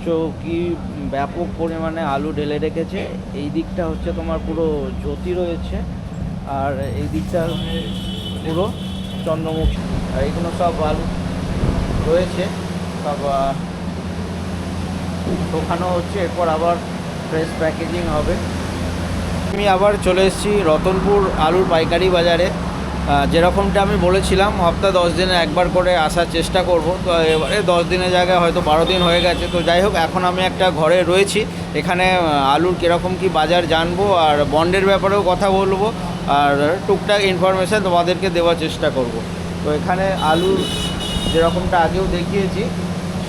কি ব্যাপক পরিমাণে আলু ঢেলে রেখেছে। এই দিকটা হচ্ছে তোমার পুরো জ্যোতি রয়েছে, আর এই দিকটা পুরো চন্দ্রমুখী, আর এইগুলো সব আলু রয়েছে, সব শুকানো হচ্ছে, এরপর আবার ফ্রেশ প্যাকেজিং হবে। আমি আবার চলে এসেছি রতনপুর আলুর পাইকারি বাজারে। যেরকমটা আমি বলেছিলাম সপ্তাহে 10 দিনে একবার করে আসার চেষ্টা করব। তো এবারে 10 দিনের জায়গায় হয়তো 12 দিন হয়ে গেছে। তো যাই হোক, এখন আমি একটা ঘরে রয়েছি, এখানে আলুর কীরকম কী বাজার জানবো, আর বন্ডের ব্যাপারেও কথা বলবো, আর টুকটাক ইনফরমেশান তোমাদেরকে দেওয়ার চেষ্টা করব। তো এখানে আলুর যেরকমটা আগেও দেখিয়েছি,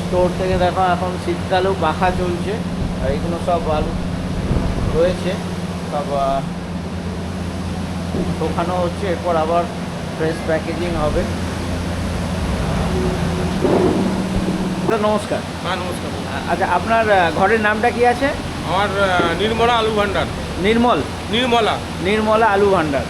স্টোর থেকে দেখো এখন শীতকালেও পাখা চলছে, আর এইগুলো সব আলু রয়েছে, সব শুকানো হচ্ছে, এরপর আবার ফ্রেশ প্যাকেজিং হবে। নমস্কার। হ্যাঁ, নমস্কার। আচ্ছা, আপনার ঘরের নামটা কি আছে? আমার নির্মলা আলু ভান্ডার। নির্মলা আলু ভান্ডার,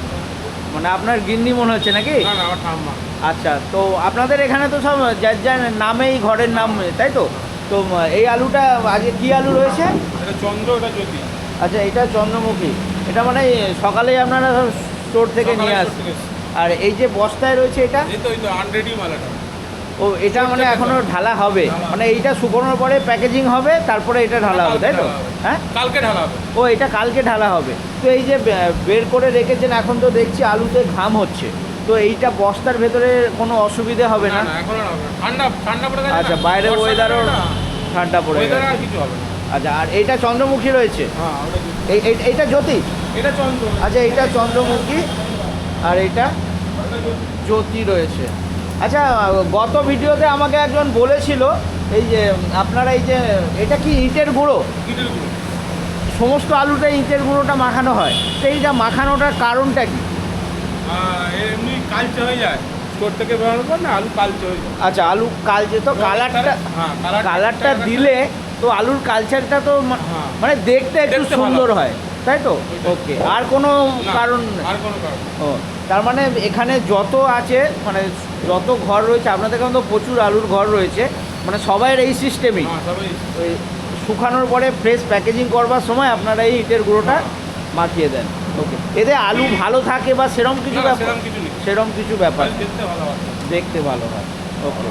মানে আপনার গিন্নি মনে হচ্ছে নাকি? না না, আমার ঠাম্মা। আচ্ছা, তো আপনাদের এখানে তো সব যার যার নামেই ঘরের নাম, তাই তো? তো এই আলুটা আজকে কি আলু রয়েছে? এটা চন্দ্র, এটা জ্যোতি। আচ্ছা, এটা চন্দ্রমুখী। এটা মানে সকালেই আপনারা স্টোর থেকে নিয়ে আসেন? আর এই যে বস্তায় রয়েছে এটা? এই তো আনরেডি মাল এটা। ও, এটা মানে এখনো ঢালা হবে? মানে এইটা শুকোনোর পরে প্যাকেজিং হবে, তারপরে এটা ঢালা হবে, তাই তো? হ্যাঁ, কালকে ঢালা হবে। ও, এটা কালকে ঢালা হবে। তো এই যে বের করে রেখেছেন, এখন তো দেখছি আলুতে ঘাম হচ্ছে, তো এইটা বস্তার ভেতরে কোনো অসুবিধে হবে না? না, এখন হবে ঠান্ডা ঠান্ডা পড়ে গেছে। আচ্ছা, বাইরে ওয়েদারও ঠান্ডা পড়ে গেছে। আর কিছু হবে না। আচ্ছা, আর এইটা চন্দ্রমুখী রয়েছে? হ্যাঁ, এইটা জ্যোতি? এটা চন্দ্র। আচ্ছা, এইটা চন্দ্রমুখী, আর এইটা জ্যোতি রয়েছে। আচ্ছা, গত ভিডিওতে আমাকে একজন বলেছিল এই যে আপনারা এই যে এটা কি ইটের গুঁড়ো? ইটের গুঁড়ো। সমস্ত আলুটা ইটের গুঁড়োটা মাখানো হয়, তো এইটা মাখানোটার কারণটা কি? এমনি কালচে হয়ে যায়, স্টোর থেকে বেরোনোর পর না আলু কালচে হয়ে যায়। আচ্ছা, আলু কালচে তো কালারটা, হ্যাঁ, কালারটা দিলে তো আলুর কালচারটা তো মানে দেখতে একটু সুন্দর হয়, তাই তো? ওকে, আর কোনো কারণ? আর কোনো কারণ? ও, তার মানে এখানে যত আছে, মানে যত ঘর রয়েছে, আপনাদের এখানে তো প্রচুর আলুর ঘর রয়েছে, মানে সবাই এই সিস্টেমই। ওই শুকানোর পরে ফ্রেশ প্যাকেজিং করবার সময় আপনারা এই ইটের গুঁড়োটা মাখিয়ে দেন। ওকে, এতে আলু ভালো থাকে বা সেরকম কিছু ব্যাপার? সেরকম কিছু ব্যাপার, দেখতে ভালো হয়। ওকে,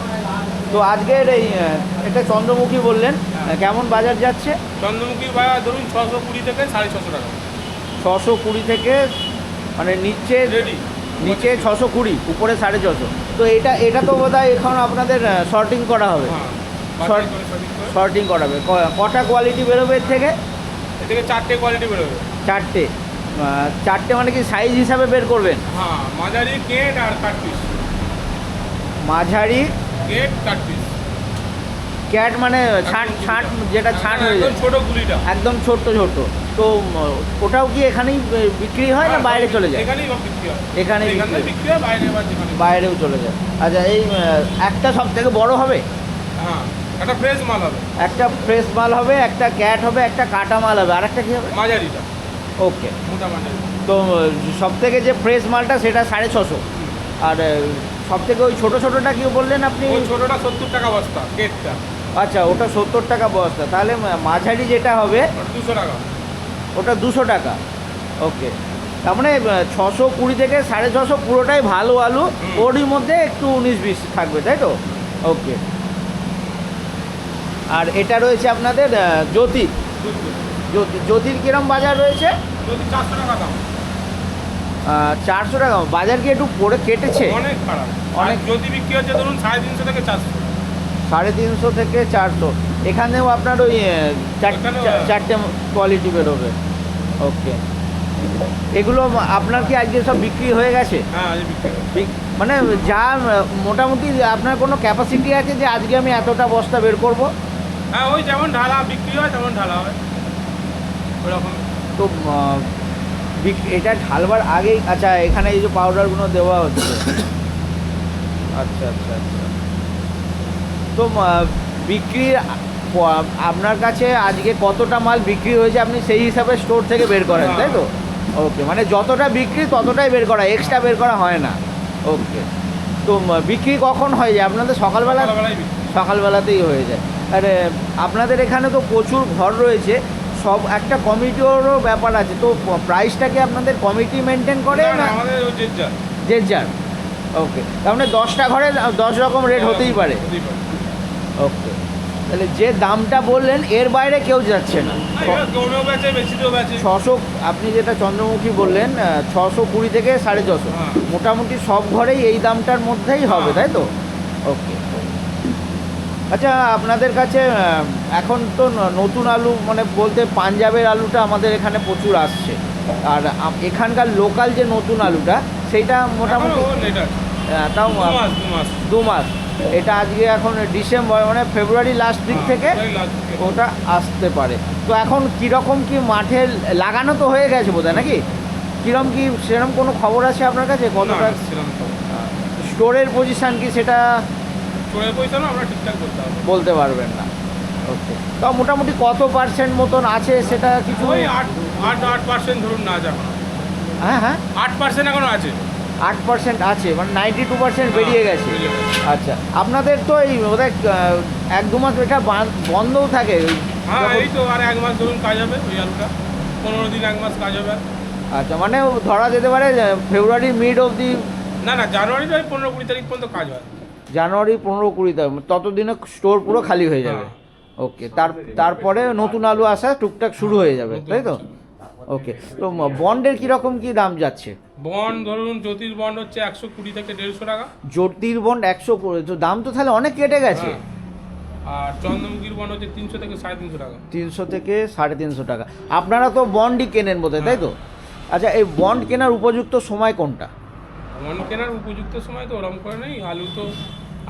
তো আজকের এই এটা চন্দ্রমুখী বললেন, কেমন বাজার যাচ্ছে? চন্দ্রমুখী বাজার ধরুন 620 থেকে 650 টাকা। 620 থেকে, মানে নিচে রেডি, নিচে 620, উপরে 650। তো এটা তো বোধহয় এখন আপনাদের শর্টিং করা হবে? শর্টিং করাবে। কটা কোয়ালিটি বেরোবে এর থেকে? এর থেকে 4টে কোয়ালিটি বেরোবে। 4টে মানে কি সাইজ হিসাবে বের করবেন? হ্যাঁ, মাঝারি, কেট আর কাট পিস। মাঝারি, কেট, কাট পিস। ক্যাট মানে ছাঁট যেটা ছাঁট হয়ে যায়, ছোট গুলিটা একদম ছোট্ট। তো ওটাও কি এখানেই বিক্রি হয় না বাইরে চলে যায়? এখানেই বিক্রি হয়। এখানেই বিক্রি হয়, বাইরে বাইরেও চলে যায়। আচ্ছা, এই একটা সব থেকে বড় হবে? হ্যাঁ, একটা ফ্রেশ মাল হবে। একটা ফ্রেশ মাল হবে, একটা ক্যাট হবে, একটা কাটা মাল হবে, আর একটা কী হবে? মাঝারিটা। ওকে, মোটা মাঝারি। তো সব থেকে যে ফ্রেশ মালটা সেটা 650, আর সব থেকে ওই ছোটোটা কি বললেন আপনি? ওই ছোটোটা 70 টাকা বস্তা, কেটটা। আচ্ছা, ওটা 70 টাকা বস্তা। তাহলে মাঝারি যেটা হবে 200 টাকা। ওটা 200 টাকা। ওকে, তার মানে 620 থেকে 650 পুরোটাই ভালো আলু, ওরই মধ্যে একটু 19-20 থাকবে, তাই তো? ওকে, আর এটা রয়েছে আপনাদের জ্যোতি। জ্যোতির কিরম বাজার রয়েছে? 400 টাকা দাম। 400 টাকা। বাজার কি একটু পড়ে কেটেছে? অনেক খারাপ। অনেক যদি বিক্রি হচ্ছে ধরুন 350 থেকে 400। 350 থেকে 400। এখানেও আপনার ওই চারটে কোয়ালিটি বেরোবে। ওকে, এগুলো আপনার কি আজকে সব বিক্রি হয়ে গেছে? হ্যাঁ, মানে যা মোটামুটি আপনার কোনো ক্যাপাসিটি আছে যে আজকে আমি এতটা বস্তা বের করব? হ্যাঁ, ওই যেমন ঢালা বিক্রি হয় তেমন ঢালা হয় ওরকম। তো এটা ঢালবার আগেই, আচ্ছা, এখানে এই যে পাউডারগুলো দেওয়া হচ্ছে। আচ্ছা, তো বিক্রির আপনার কাছে আজকে কতটা মাল বিক্রি হয়েছে আপনি সেই হিসাবে স্টোর থেকে বের করেন, তাই তো? ওকে, মানে যতটা বিক্রি ততটাই বের করা, এক্সট্রা বের করা হয় না। ওকে, তো বিক্রি কখন হয়ে যায় আপনাদের? সকালবেলাতেই হয়ে যায়। আরে আপনাদের এখানে তো প্রচুর ঘর রয়েছে, সব একটা কমিটিরও ব্যাপার আছে, তো প্রাইসটা কি আপনাদের কমিটি মেনটেন করে না, না আমাদের ওই যে যা যে যার? ওকে, তার মানে 10টা ঘরে 10 রকম রেট হতেই পারে। ওকে, তাহলে যে দামটা বললেন এর বাইরে কেউ যাচ্ছে না। কমেও বেচে, বেশিতেও বেচে। 600, আপনি যেটা চন্দ্রমুখী বললেন 620 থেকে 650, হ্যাঁ। মোটামুটি সব ঘরেই এই দামটার মধ্যেই হবে, তাই তো? ওকে। আচ্ছা, আপনাদের কাছে এখন তো নতুন আলু মানে বলতে পাঞ্জাবের আলুটা আমাদের এখানে প্রচুর আসছে, আর এখানকার লোকাল যে নতুন আলুটা সেইটা মোটামুটি তাও 2 মাস, এটা আজকে এখন ডিসেম্বর মানে ফেব্রুয়ারি লাস্ট দিক থেকে ওটা আসতে পারে। তো এখন কীরকম কি মাঠে লাগানো তো হয়ে গেছে বোধহয় নাকি? কীরকম কি সেরকম কোনো খবর আছে আপনার কাছে? কতটা স্টোরের পজিশান কি সেটা বলতে পারবেন না? ওকে, তাও মোটামুটি কত পার্সেন্ট মতন আছে সেটা কিছু? 8% ধরুন না যা। হ্যাঁ 8% এখনো আছে। 8% আছে, মানে 92% বেরিয়ে গেছে। বেরিয়ে গেছে। আচ্ছা, আপনাদের তো এই বোধহয় 1-2 মাস এটা বন্ধও থাকে। হ্যাঁ, এই তো আর 1 মাস ধরুন কাজ হবে ওই আলুটা, 15 দিন 1 মাস কাজ হবে। আচ্ছা, মানে ধরা যেতে পারে ফেব্রুয়ারি মিড অবধি? না, জানুয়ারির ওই 15-20 তারিখ পর্যন্ত কাজ হয়। জানুয়ারি 15-20 তারিখ ততদিনে স্টোর পুরো খালি হয়ে যাবে। ওকে, তারপরে নতুন আলু আসা টুকটাক শুরু হয়ে যাবে, তাই তো? ওকে, তো বন্ডের কীরকম কী দাম যাচ্ছে? বন্ড ধরুন জ্যোতির বন্ড হচ্ছে 120 থেকে 150 টাকা। জ্যোতির বন্ড 100, তো দাম তো তাহলে অনেক কেটে গেছে। আর চন্দ্রমুখীর বন্ড হচ্ছে 300 থেকে 350 টাকা। 300 থেকে 350 টাকা। আপনারা তো বন্ডই কেনেন বোধহয়, তাই তো? আচ্ছা, এই বন্ড কেনার উপযুক্ত সময় কোনটা? বন্ড কেনার উপযুক্ত সময় তো ওরকম করে নেই, আলু তো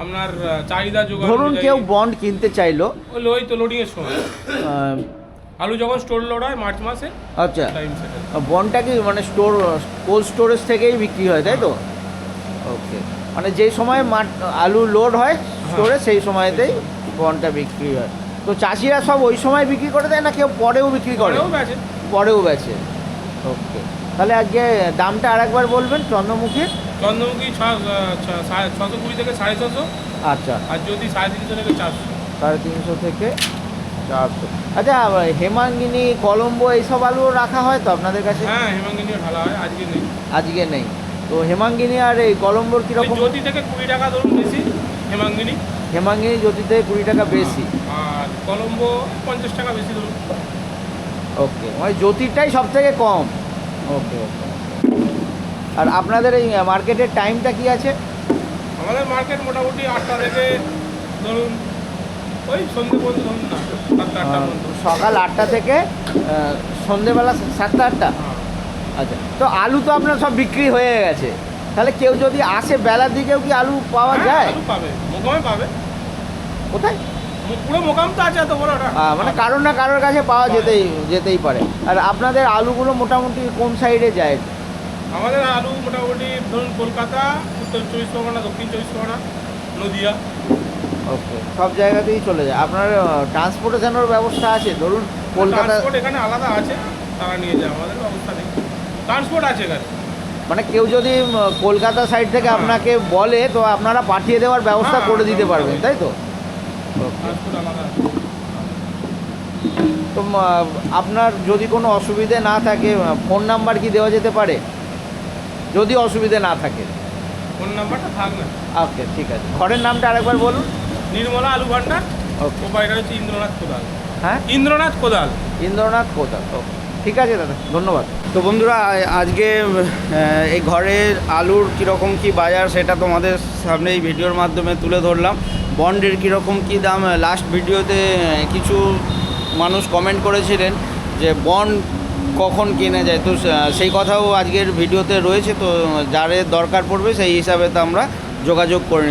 আপনার চাহিদা যোগান। ধরুন কেউ বন্ড কিনতে চাইলো, ওই তো লোডিং এর সময় আলু যখন স্টোর লোড হয় মার্চ মাসে। আচ্ছা, বন্ডটা কি মানে কোল্ড স্টোরেজ থেকেই বিক্রি হয়, তাই তো? ওকে, মানে যেই সময় আলু লোড হয় স্টোরে সেই সময়তেই বন্ডটা বিক্রি হয়। তো চাষিরা সব ওই সময় বিক্রি করে দেয় না কেউ পরেও বিক্রি করে? পরেও বেচে। ওকে, তাহলে আজকে দামটা আরেকবার বলবেন চন্দ্রমুখী 620 থেকে 650। আচ্ছা, আর যদি 350 থেকে 400। 350 থেকে 400। আচ্ছা, হেমাঙ্গিনী, কলম্বো এইসব আলু রাখা হয় তো আপনাদের কাছে? হ্যাঁ, হেমাঙ্গিনীও ঢালা হয়, আজকে নেই। আজকে নেই। তো হেমাঙ্গিনী আর এই কলম্বোর কীরকম? জ্যোতি থেকে 20 টাকা ধরুন বেশি হেমাঙ্গিনী। হেমাঙ্গিনী জ্যোতি থেকে 20 টাকা বেশি, আর কলম্বো 50 টাকা বেশি ধরুন। ওকে, মানে জ্যোতিরটাই সব থেকে কম। ওকে ওকে। আর আপনাদের এই মার্কেটের টাইমটা কি আছে? আমাদের মার্কেট মোটামুটি 8টা থেকে ধরুন ওই সন্ধ্যে পর্যন্ত, ধরুন না 7-8টা পর্যন্ত। সকাল 8টা থেকে সন্ধেবেলা 7-8টা? আচ্ছা, তো আলু তো আপনার সব বিক্রি হয়ে গেছে, তাহলে কেউ যদি আসে বেলার দিকেও কি আলু পাওয়া যায়? আলু পাবে, মোকামে পাবে। কোথায়? পুরো মোকাম তো আছে এত বড়। মানে কারোর না কারোর কাছে পাওয়া যেতেই পারে। আর আপনাদের আলুগুলো মোটামুটি কোন সাইডে যায়? আমাদের আলু মোটামুটি ধরুন কলকাতা, উত্তর 24 পরগনা, দক্ষিণ 24 পরগনা, নদিয়া। ওকে, সব জায়গাতেই চলে যায়। আপনার ট্রান্সপোর্টেশনের ব্যবস্থা আছে? ধরুন কলকাতা এখানে আলাদা আছে, তারা নিয়ে যায়, আমাদের ব্যবস্থা নেই। ট্রান্সপোর্ট আছে এখানে, মানে কেউ যদি কলকাতা সাইড থেকে আপনাকে বলে তো আপনারা পাঠিয়ে দেওয়ার ব্যবস্থা করে দিতে পারবেন, তাই তো? ট্রান্সপোর্ট আলাদা আছে। তো আপনার যদি কোনো অসুবিধে না থাকে ফোন নাম্বার কি দেওয়া যেতে পারে যদি অসুবিধে না থাকে? ফোন নাম্বারটা থাক না। ওকে, ঠিক আছে। ঘরের নামটা আরেকবার বলুন। নির্মলা আলু ভান্ডার। ওকে, মোবাইলটা হচ্ছে ইন্দ্রনাথ কোদাল। হ্যাঁ, ইন্দ্রনাথ কোদাল। ইন্দ্রনাথ কোদাল। ওকে, ঠিক আছে দাদা, ধন্যবাদ। তো বন্ধুরা, আজকে এই ঘরের আলুর কীরকম কি বাজার সেটা তোমাদের সামনে এই ভিডিওর মাধ্যমে তুলে ধরলাম। বন্ডের কীরকম কি দাম, লাস্ট ভিডিওতে কিছু মানুষ কমেন্ট করেছিলেন যে বন্ড কখন কেনা যায়, তো সেই কথাও আজকের ভিডিওতে রয়েছে। তো যাদের দরকার পড়বে সেই হিসাবে তো আমরা যোগাযোগ করে